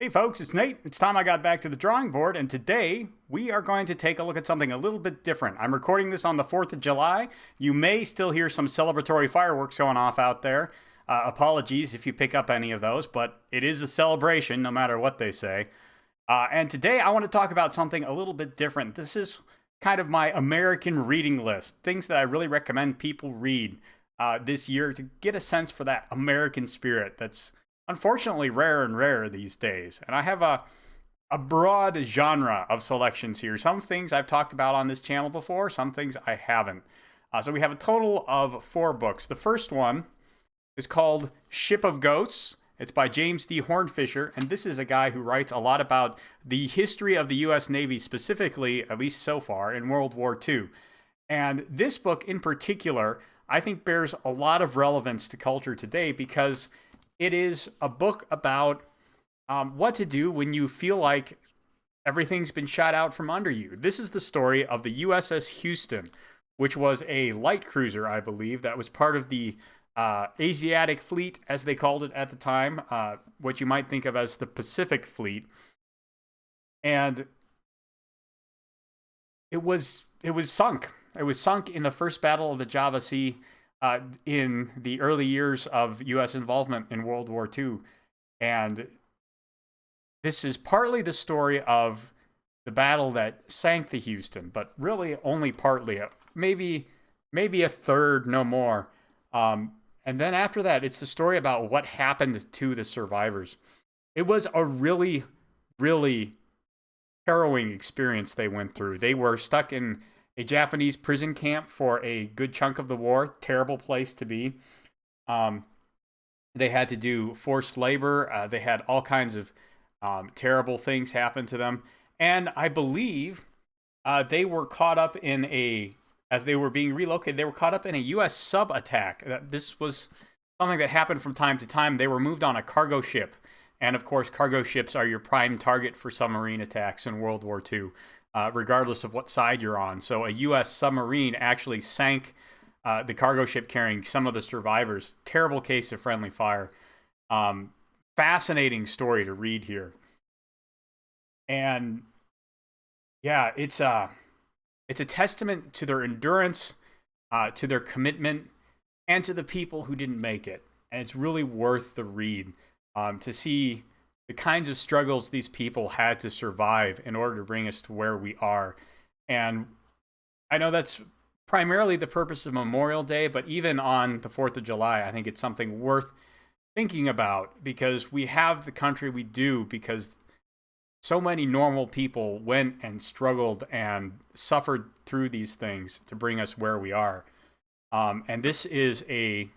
Hey folks, it's Nate. It's time I got back to the drawing board, and today we are going to take a look at something a little bit different. I'm recording this on the 4th of July. You may still hear some celebratory fireworks going off out there. Apologies if you pick up any of those, but it is a celebration no matter what they say. And today I want to talk about something a little bit different. This is kind of my American reading list, things that I really recommend people read this year to get a sense for that American spirit that's unfortunately rarer and rarer these days. And I have a broad genre of selections here. Some things I've talked about on this channel before, some things I haven't. So we have a total of 4 books. The first one is called Ship of Ghosts. It's by James D. Hornfisher, and this is a guy who writes a lot about the history of the U.S. Navy, specifically, at least so far, in World War II. And this book in particular, I think bears a lot of relevance to culture today because it is a book about what to do when you feel like everything's been shot out from under you. This is the story of the USS Houston, which was a light cruiser, I believe, that was part of the Asiatic Fleet, as they called it at the time, what you might think of as the Pacific Fleet. And it was sunk. It was sunk in the first battle of the Java Sea in the early years of U.S. involvement in World War II. And this is partly the story of the battle that sank the Houston, but really only partly, maybe a third, no more. And then after that, it's the story about what happened to the survivors. It was a really, really harrowing experience they went through. They were stuck in a Japanese prison camp for a good chunk of the war. Terrible place to be. They had to do forced labor. They had all kinds of terrible things happen to them. And I believe they were caught up in as they were being relocated, they were caught up in a U.S. sub-attack. This was something that happened from time to time. They were moved on a cargo ship. And of course, cargo ships are your prime target for submarine attacks in World War II. Regardless of what side you're on. So a U.S. submarine actually sank the cargo ship carrying some of the survivors. Terrible case of friendly fire. Fascinating story to read here. And yeah, it's a testament to their endurance, to their commitment, and to the people who didn't make it. And it's really worth the read to see the kinds of struggles these people had to survive in order to bring us to where we are. And I know that's primarily the purpose of Memorial Day, but even on the 4th of July, I think it's something worth thinking about because we have the country we do because so many normal people went and struggled and suffered through these things to bring us where we are. And this is a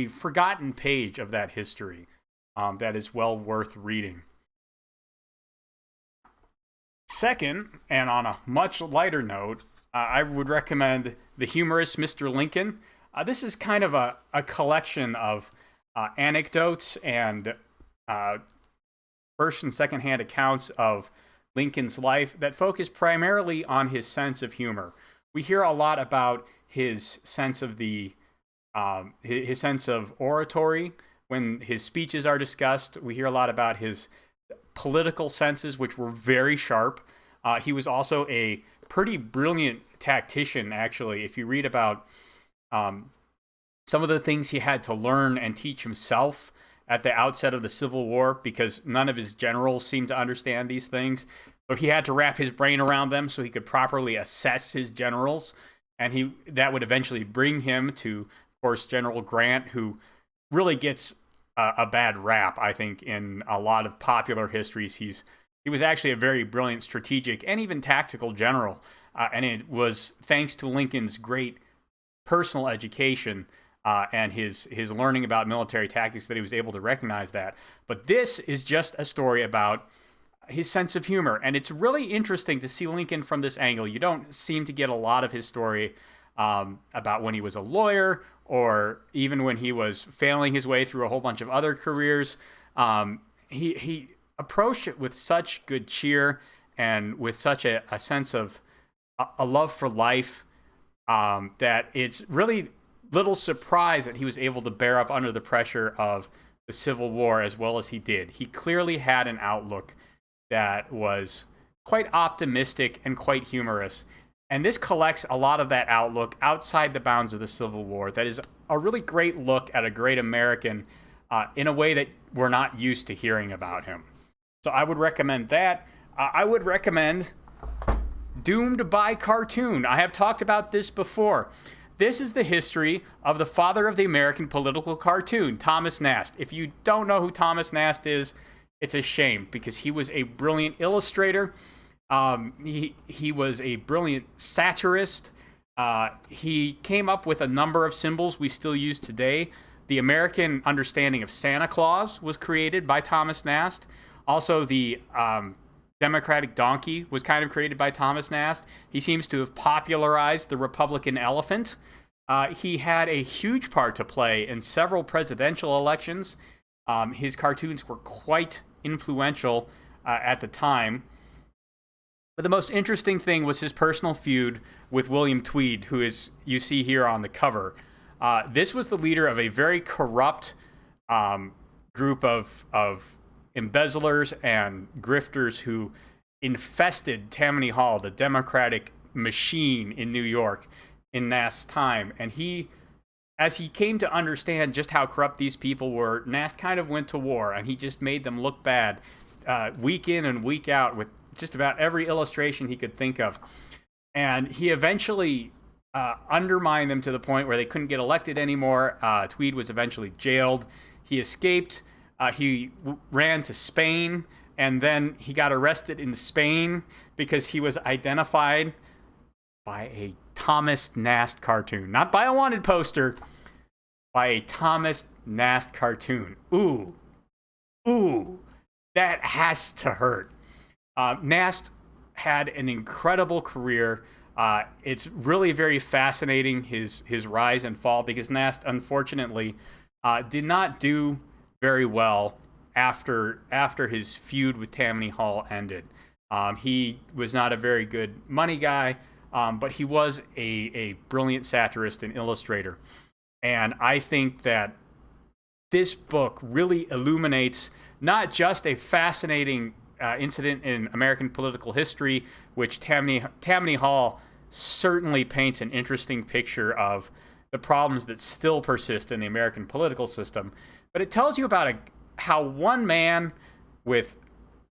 forgotten page of that history. That is well worth reading. Second, and on a much lighter note, I would recommend The Humorous Mr. Lincoln. This is kind of a collection of anecdotes and first and second-hand accounts of Lincoln's life that focus primarily on his sense of humor. We hear a lot about his sense of his sense of oratory. When his speeches are discussed, we hear a lot about his political senses, which were very sharp. He was also a pretty brilliant tactician, actually. If you read about some of the things he had to learn and teach himself at the outset of the Civil War, because none of his generals seemed to understand these things. So he had to wrap his brain around them so he could properly assess his generals. And that would eventually bring him to, of course, General Grant, who really gets a bad rap, I think, in a lot of popular histories. He was actually a very brilliant strategic and even tactical general, and it was thanks to Lincoln's great personal education and his learning about military tactics that he was able to recognize that. But this is just a story about his sense of humor, and it's really interesting to see Lincoln from this angle. You don't seem to get a lot of his story about when he was a lawyer or even when he was failing his way through a whole bunch of other careers. He approached it with such good cheer and with such a sense of a love for life that it's really little surprise that he was able to bear up under the pressure of the Civil War as well as he did. He clearly had an outlook that was quite optimistic and quite humorous. And this collects a lot of that outlook outside the bounds of the Civil War. That is a really great look at a great American in a way that we're not used to hearing about him. So I would recommend that. I would recommend Doomed by Cartoon. I have talked about this before. This is the history of the father of the American political cartoon, Thomas Nast. If you don't know who Thomas Nast is, it's a shame, because he was a brilliant illustrator. He was a brilliant satirist. He came up with a number of symbols we still use today. The American understanding of Santa Claus was created by Thomas Nast. Also, the Democratic donkey was kind of created by Thomas Nast. He seems to have popularized the Republican elephant. He had a huge part to play in several presidential elections. His cartoons were quite influential at the time. But the most interesting thing was his personal feud with William Tweed, who is you see here on the cover. This was the leader of a very corrupt group of embezzlers and grifters who infested Tammany Hall, the Democratic machine in New York, in Nast's time. And as he came to understand just how corrupt these people were, Nast kind of went to war, and he just made them look bad week in and week out with just about every illustration he could think of. And he eventually undermined them to the point where they couldn't get elected anymore. Tweed was eventually jailed. He escaped. He ran to Spain, and then he got arrested in Spain because he was identified by a Thomas Nast cartoon. Not by a wanted poster, by a Thomas Nast cartoon. Ooh, that has to hurt. Nast had an incredible career. It's really very fascinating, his rise and fall, because Nast, unfortunately, did not do very well after his feud with Tammany Hall ended. He was not a very good money guy, but he was a brilliant satirist and illustrator. And I think that this book really illuminates not just a fascinating incident in American political history, which Tammany Hall certainly paints an interesting picture of the problems that still persist in the American political system, but it tells you about how one man with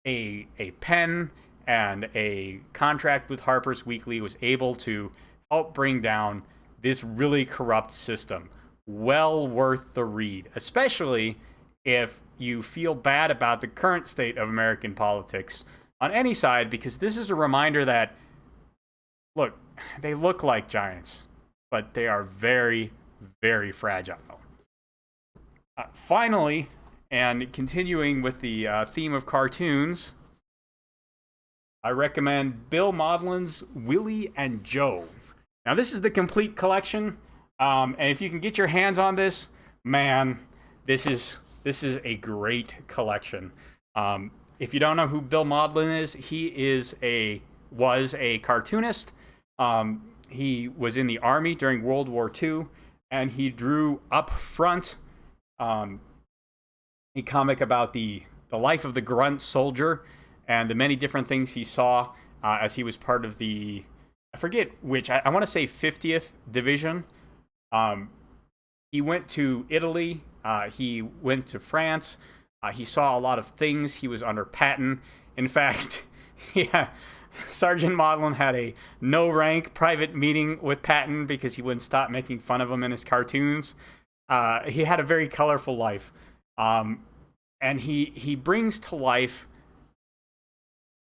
a pen and a contract with Harper's Weekly was able to help bring down this really corrupt system. Well worth the read, especially if you feel bad about the current state of American politics on any side, because this is a reminder that, look, they look like giants, but they are very, very fragile. Finally, and continuing with the theme of cartoons, I recommend Bill Maudlin's Willy and Joe. Now, this is the complete collection, and if you can get your hands on this, man, this is a great collection. If you don't know who Bill Maudlin is, he was a cartoonist. He was in the Army during World War II, and he drew Up Front, a comic about the life of the grunt soldier and the many different things he saw as he was part of the, I forget which, I want to say 50th Division. He went to Italy. He went to France. He saw a lot of things. He was under Patton. In fact, Sergeant Maudlin had a no-rank private meeting with Patton because he wouldn't stop making fun of him in his cartoons. He had a very colorful life. And he brings to life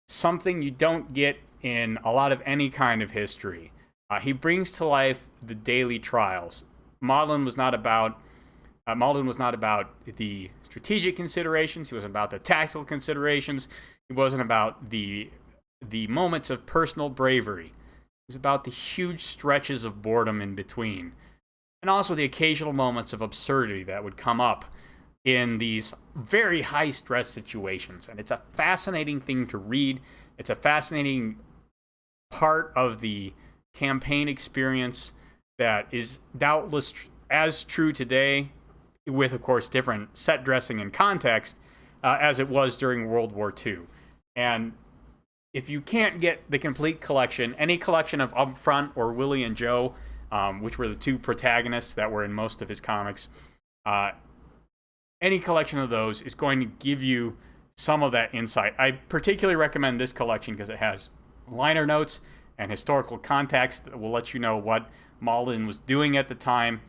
something you don't get in a lot of any kind of history. He brings to life the daily trials. Maudlin was not about the strategic considerations. He wasn't about the tactical considerations. He wasn't about the moments of personal bravery. It was about the huge stretches of boredom in between, and also the occasional moments of absurdity that would come up in these very high-stress situations. And it's a fascinating thing to read. It's a fascinating part of the campaign experience that is doubtless as true today. with, of course, different set dressing and context, as it was during World War II. And if you can't get the complete collection, any collection of Upfront or Willy and Joe, which were the two protagonists that were in most of his comics, any collection of those is going to give you some of that insight. I particularly recommend this collection because it has liner notes and historical context that will let you know what Malden was doing at the time.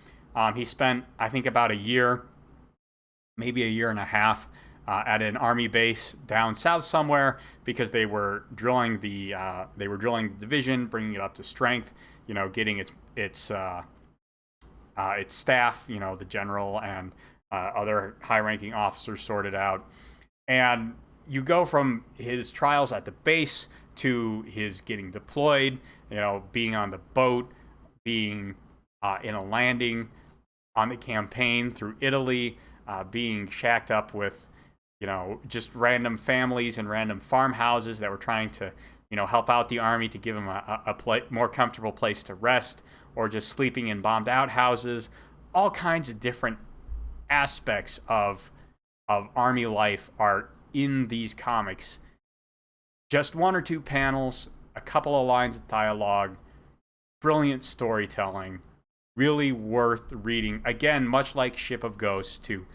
He spent, I think, about a year, maybe a year and a half, at an army base down south somewhere because they were drilling the division, bringing it up to strength, getting its staff, the general and other high-ranking officers sorted out. And you go from his trials at the base to his getting deployed, being on the boat, being in a landing on the campaign through Italy, being shacked up with, just random families and random farmhouses that were trying to, help out the army to give them a more comfortable place to rest, or just sleeping in bombed out houses. All kinds of different aspects of army life are in these comics. Just one or two panels, a couple of lines of dialogue, brilliant storytelling, really worth reading. Again, much like Ship of Ghosts, to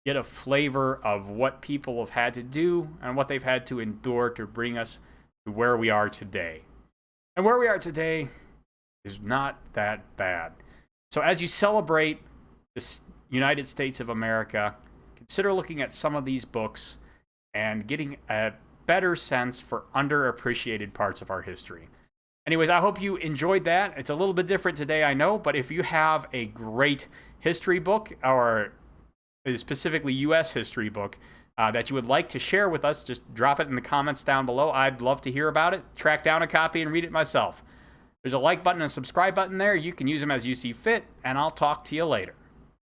get a flavor of what people have had to do and what they've had to endure to bring us to where we are today. And where we are today is not that bad. So as you celebrate the United States of America, consider looking at some of these books and getting a better sense for underappreciated parts of our history. Anyways, I hope you enjoyed that. It's a little bit different today, I know, but if you have a great history book, or specifically U.S. history book, that you would like to share with us, just drop it in the comments down below. I'd love to hear about it, track down a copy, and read it myself. There's a like button and a subscribe button there. You can use them as you see fit, and I'll talk to you later.